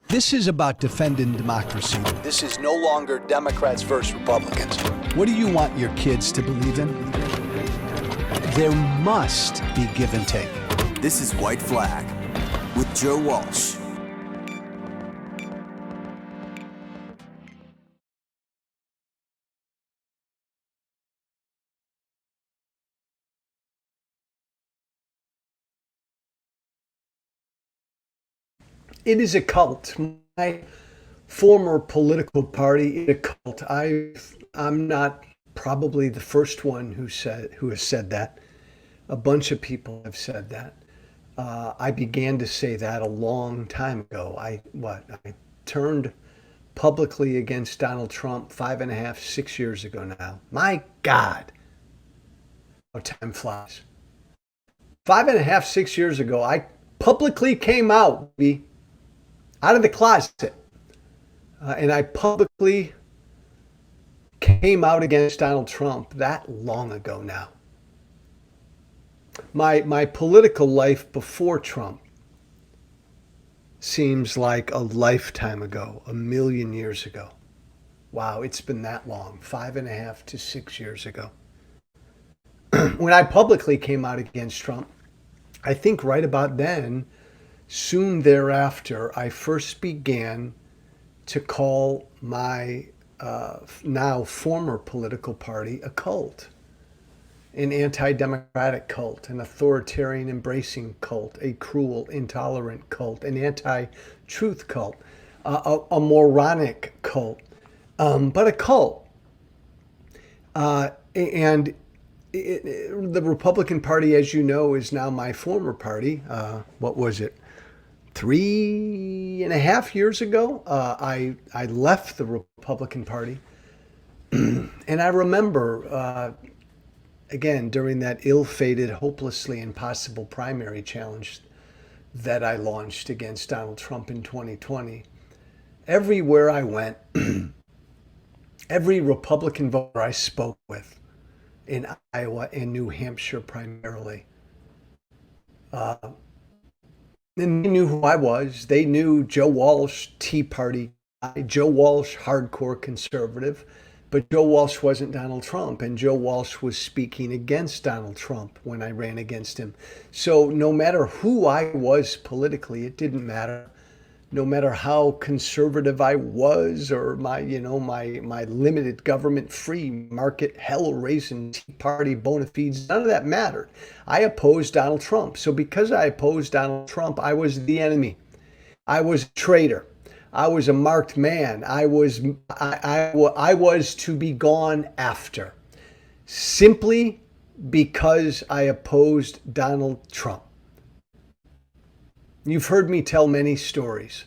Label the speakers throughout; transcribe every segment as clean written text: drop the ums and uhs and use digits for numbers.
Speaker 1: This is about defending democracy. This is no longer Democrats versus Republicans. What do you want your kids to believe in? There must be give and take.
Speaker 2: This is White Flag with Joe Walsh.
Speaker 3: It is a cult. My former political party is a cult. I'm not probably the first one who has said that. A bunch of people have said that. I began to say that a long time ago. I turned publicly against Donald Trump 5.5, 6 years ago now. My God, how time flies. 5.5, 6 years ago, I publicly came out of the closet. And I publicly came out against Donald Trump that long ago now. My political life before Trump seems like a lifetime ago, a million years ago. Wow, it's been that long, 5.5 to 6 years ago. When I publicly came out against Trump, I think right about then, soon thereafter, I first began to call my now former political party a cult, an anti-democratic cult, an authoritarian embracing cult, a cruel, intolerant cult, an anti-truth cult, a moronic cult, but a cult. And the Republican Party, as you know, is now my former party. What was it? 3.5 years ago, I left the Republican Party. And I remember, again, during that ill-fated, hopelessly impossible primary challenge that I launched against Donald Trump in 2020, everywhere I went, every Republican voter I spoke with in Iowa and New Hampshire primarily, and they knew who I was. They knew Joe Walsh, Tea Party guy, Joe Walsh, hardcore conservative. But Joe Walsh wasn't Donald Trump, and Joe Walsh was speaking against Donald Trump when I ran against him. So no matter who I was politically, it didn't matter. No matter how conservative I was, or my limited government, free market, hell-raising Tea Party bona fides, none of that mattered. I opposed Donald Trump. So because I opposed Donald Trump, I was the enemy. I was a traitor. I was a marked man. I was to be gone after, simply because I opposed Donald Trump. You've heard me tell many stories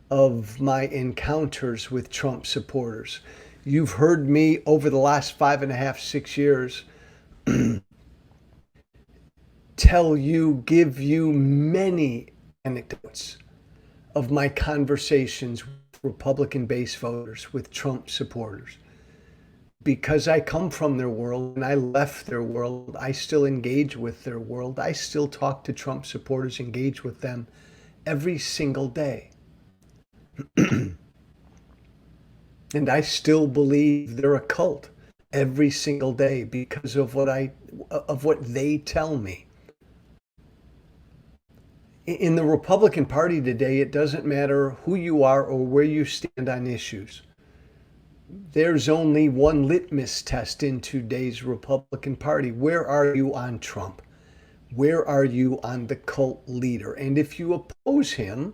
Speaker 3: of my encounters with Trump supporters. You've heard me over the last 5.5, 6 years give you many anecdotes of my conversations with Republican base voters, with Trump supporters. Because I come from their world and I left their world, I still engage with their world. I still talk to Trump supporters, engage with them every single day. And I still believe they're a cult every single day because of what they tell me. In the Republican Party today, it doesn't matter who you are or where you stand on issues. There's only one litmus test in today's Republican Party. Where are you on Trump? Where are you on the cult leader? And if you oppose him,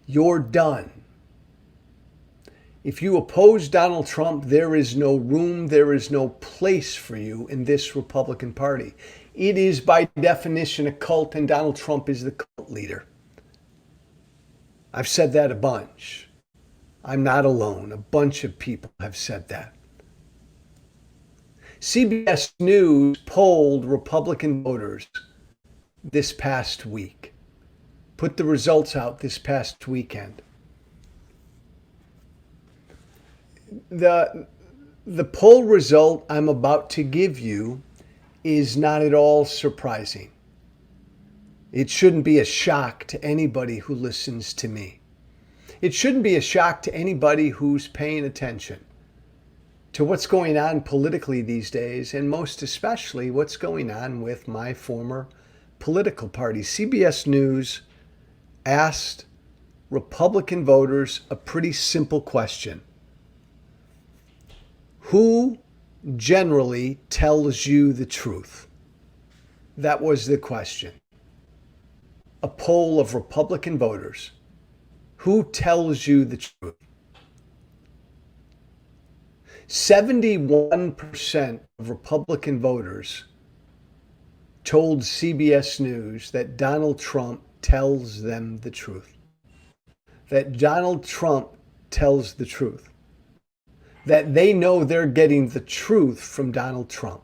Speaker 3: you're done. If you oppose Donald Trump, there is no room, there is no place for you in this Republican Party. It is by definition a cult, and Donald Trump is the cult leader. I've said that a bunch. I'm not alone. A bunch of people have said that. CBS News polled Republican voters this past week, put the results out this past weekend. The poll result I'm about to give you is not at all surprising. It shouldn't be a shock to anybody who listens to me. It shouldn't be a shock to anybody who's paying attention to what's going on politically these days, and most especially what's going on with my former political party. CBS News asked Republican voters a pretty simple question. Who generally tells you the truth? That was the question. A poll of Republican voters. Who tells you the truth? 71% of Republican voters told CBS News that Donald Trump tells them the truth. That Donald Trump tells the truth. That they know they're getting the truth from Donald Trump.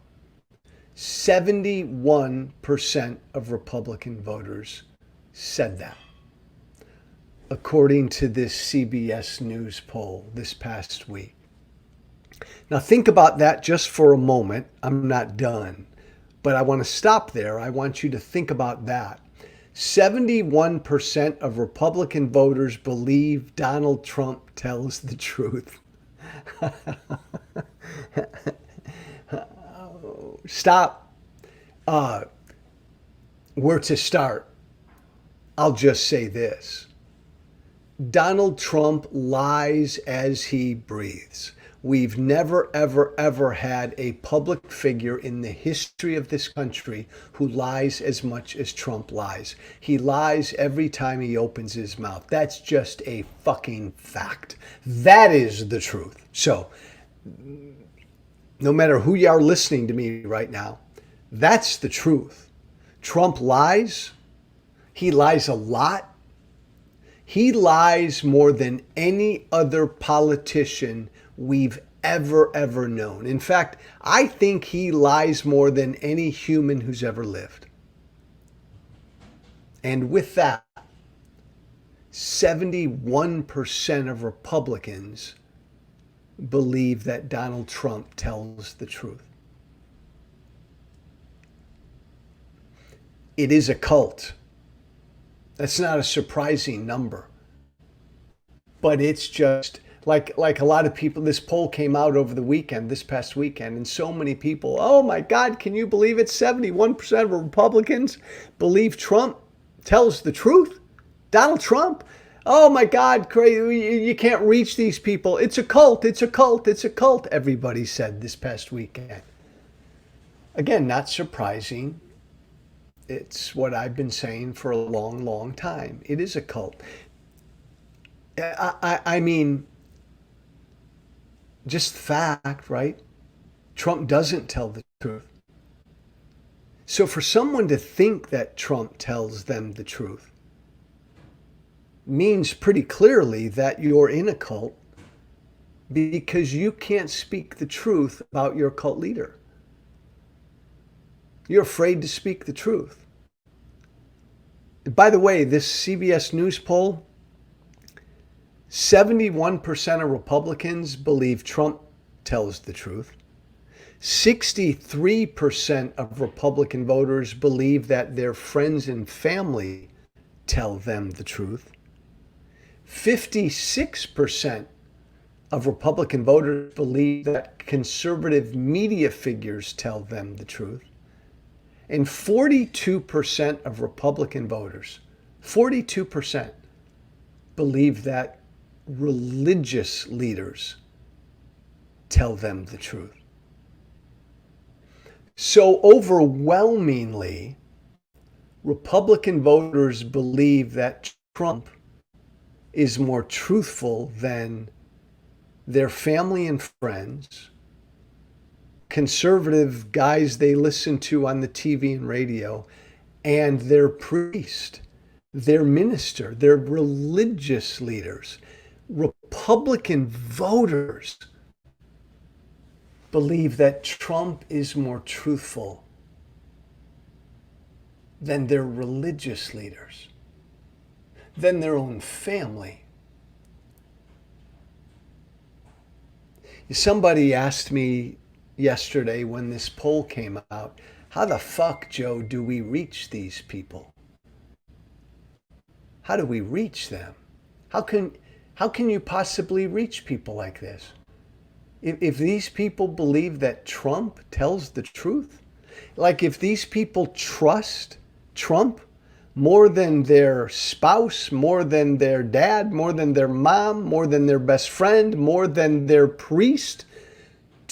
Speaker 3: 71% of Republican voters said that, according to this CBS News poll this past week. Now think about that just for a moment. I'm not done, but I want to stop there. I want you to think about that. 71% of Republican voters believe Donald Trump tells the truth. Stop. Where to start? I'll just say this. Donald Trump lies as he breathes. We've never, ever, ever had a public figure in the history of this country who lies as much as Trump lies. He lies every time he opens his mouth. That's just a fucking fact. That is the truth. So, no matter who you are listening to me right now, that's the truth. Trump lies. He lies a lot. He lies more than any other politician we've ever known. In fact, I think he lies more than any human who's ever lived. And with that, 71% of Republicans believe that Donald Trump tells the truth. It is a cult. That's not a surprising number. But it's just like a lot of people, this poll came out over the weekend, this past weekend, and so many people, oh my God, can you believe it? 71% of Republicans believe Trump tells the truth. Donald Trump. Oh my God, crazy. You can't reach these people. It's a cult. It's a cult. It's a cult. Everybody said this past weekend. Again, not surprising. It's what I've been saying for a long, long time. It is a cult. I mean, just fact, right? Trump doesn't tell the truth. So for someone to think that Trump tells them the truth means pretty clearly that you're in a cult because you can't speak the truth about your cult leader. You're afraid to speak the truth. By the way, this CBS News poll, 71% of Republicans believe Trump tells the truth. 63% of Republican voters believe that their friends and family tell them the truth. 56% of Republican voters believe that conservative media figures tell them the truth. And 42% of Republican voters, 42%, believe that religious leaders tell them the truth. So overwhelmingly, Republican voters believe that Trump is more truthful than their family and friends, conservative guys they listen to on the TV and radio, and their priest, their minister, their religious leaders. Republican voters believe that Trump is more truthful than their religious leaders, than their own family. Somebody asked me yesterday when this poll came out, how the fuck, Joe, do we reach these people? How do we reach them? How can How can you possibly reach people like this? If these people believe that Trump tells the truth, like if these people trust Trump more than their spouse, more than their dad, more than their mom, more than their best friend, more than their priest,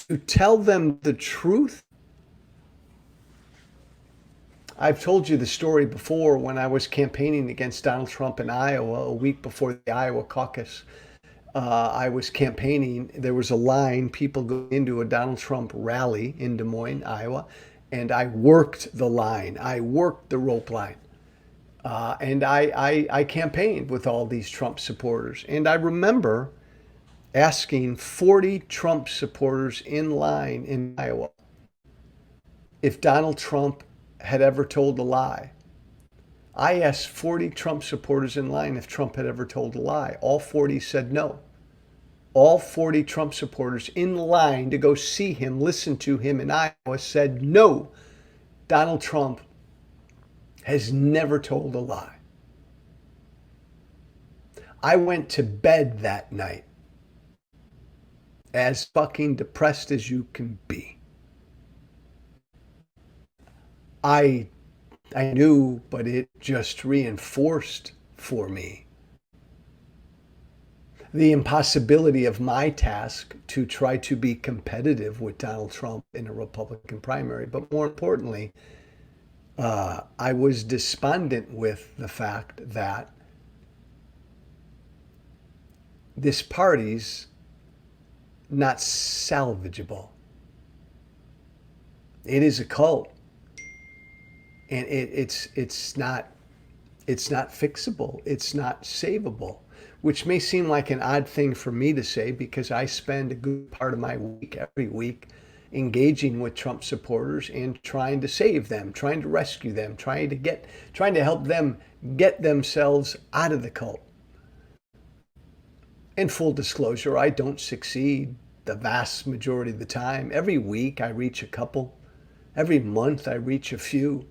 Speaker 3: to tell them the truth. I've told you the story before when I was campaigning against Donald Trump in Iowa a week before the Iowa caucus. I was campaigning. There was a line, people going into a Donald Trump rally in Des Moines, Iowa, and I worked the line. I worked the rope line. And I campaigned with all these Trump supporters. And I remember asking 40 Trump supporters in line in Iowa if Donald Trump had ever told a lie. I asked 40 Trump supporters in line if Trump had ever told a lie. All 40 said no. All 40 Trump supporters in line to go see him, listen to him in Iowa said no. Donald Trump has never told a lie. I went to bed that night as fucking depressed as you can be. I knew, but it just reinforced for me the impossibility of my task to try to be competitive with Donald Trump in a Republican primary. But more importantly, I was despondent with the fact that this party's not salvageable. It is a cult. And it's not fixable. It's not savable, which may seem like an odd thing for me to say because I spend a good part of my week, every week, engaging with Trump supporters and trying to save them, trying to rescue them, trying to help them get themselves out of the cult. And full disclosure, I don't succeed the vast majority of the time. Every week I reach a couple. Every month I reach a few.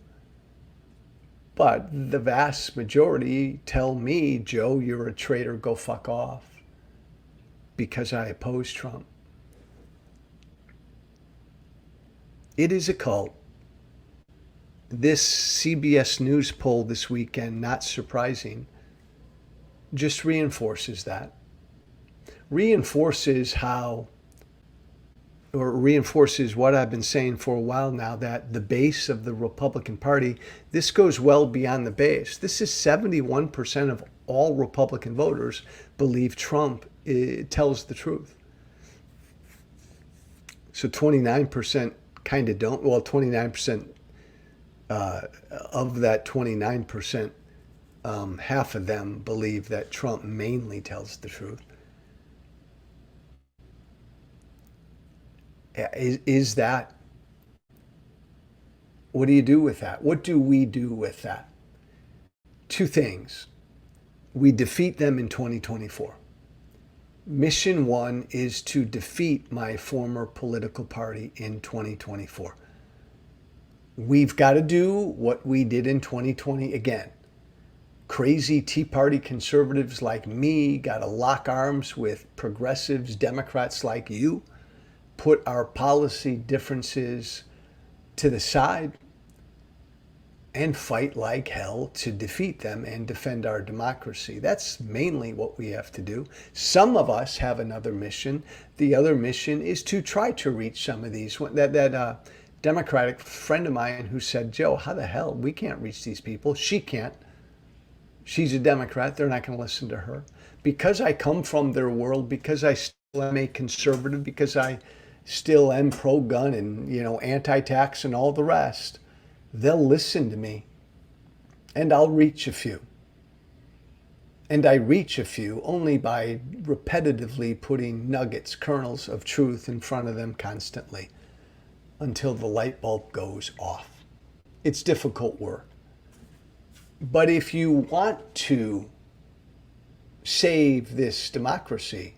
Speaker 3: But the vast majority tell me, Joe, you're a traitor, go fuck off, because I oppose Trump. It is a cult. This CBS News poll this weekend, not surprising, just reinforces that. Reinforces what I've been saying for a while now, that the base of the Republican Party, this goes well beyond the base. This is 71% of all Republican voters believe Trump tells the truth. So 29% kind of don't. Well, 29% of that 29%, half of them believe that Trump mainly tells the truth. Is that, what do you do with that? What do we do with that? Two things. We defeat them in 2024. Mission one is to defeat my former political party in 2024. We've got to do what we did in 2020 again. Crazy Tea Party conservatives like me got to lock arms with progressives, Democrats like you, put our policy differences to the side, and fight like hell to defeat them and defend our democracy. That's mainly what we have to do. Some of us have another mission. The other mission is to try to reach some of these. That Democratic friend of mine who said, Joe, how the hell? We can't reach these people. She can't. She's a Democrat. They're not going to listen to her. Because I come from their world, because I still am a conservative, because I still am pro-gun and, anti-tax and all the rest, they'll listen to me, and I'll reach a few. And I reach a few only by repetitively putting nuggets, kernels of truth in front of them constantly until the light bulb goes off. It's difficult work. But if you want to save this democracy,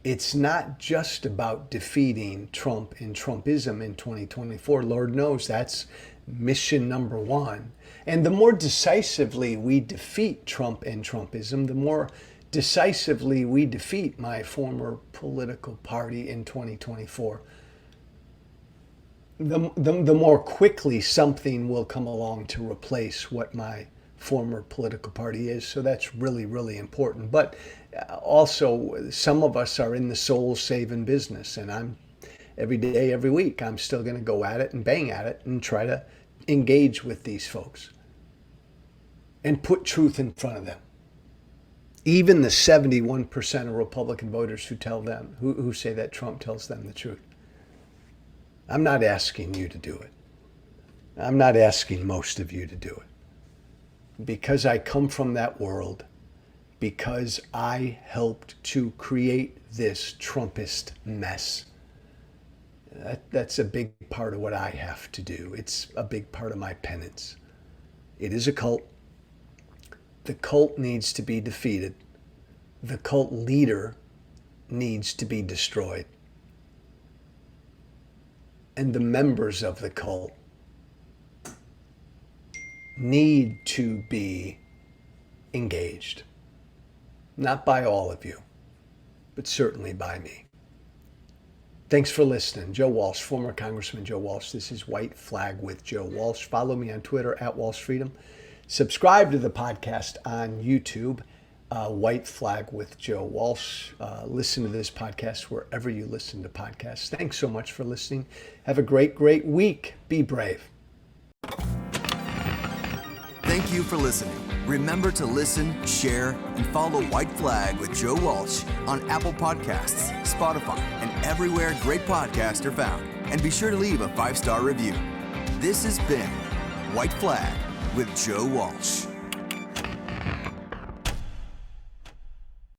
Speaker 3: it's not just about defeating Trump and Trumpism in 2024. Lord knows that's mission number one. And the more decisively we defeat Trump and Trumpism, the more decisively we defeat my former political party in 2024, the more quickly something will come along to replace what my former political party is. So that's really, really important. But also, some of us are in the soul-saving business, and I'm every day, every week, I'm still going to go at it and bang at it and try to engage with these folks and put truth in front of them. Even the 71% of Republican voters who say that Trump tells them the truth. I'm not asking you to do it. I'm not asking most of you to do it. Because I come from that world, because I helped to create this Trumpist mess. That's a big part of what I have to do. It's a big part of my penance. It is a cult. The cult needs to be defeated. The cult leader needs to be destroyed. And the members of the cult need to be engaged. Not by all of you, but certainly by me. Thanks for listening. Joe Walsh, former Congressman Joe Walsh. This is White Flag with Joe Walsh. Follow me on Twitter @WalshFreedom. Subscribe to the podcast on YouTube, White Flag with Joe Walsh. Listen to this podcast wherever you listen to podcasts. Thanks so much for listening. Have a great, great week. Be brave.
Speaker 2: Thank you for listening. Remember to listen, share, and follow White Flag with Joe Walsh on Apple Podcasts, Spotify, and everywhere great podcasts are found. And be sure to leave a 5-star review. This has been White Flag with Joe Walsh.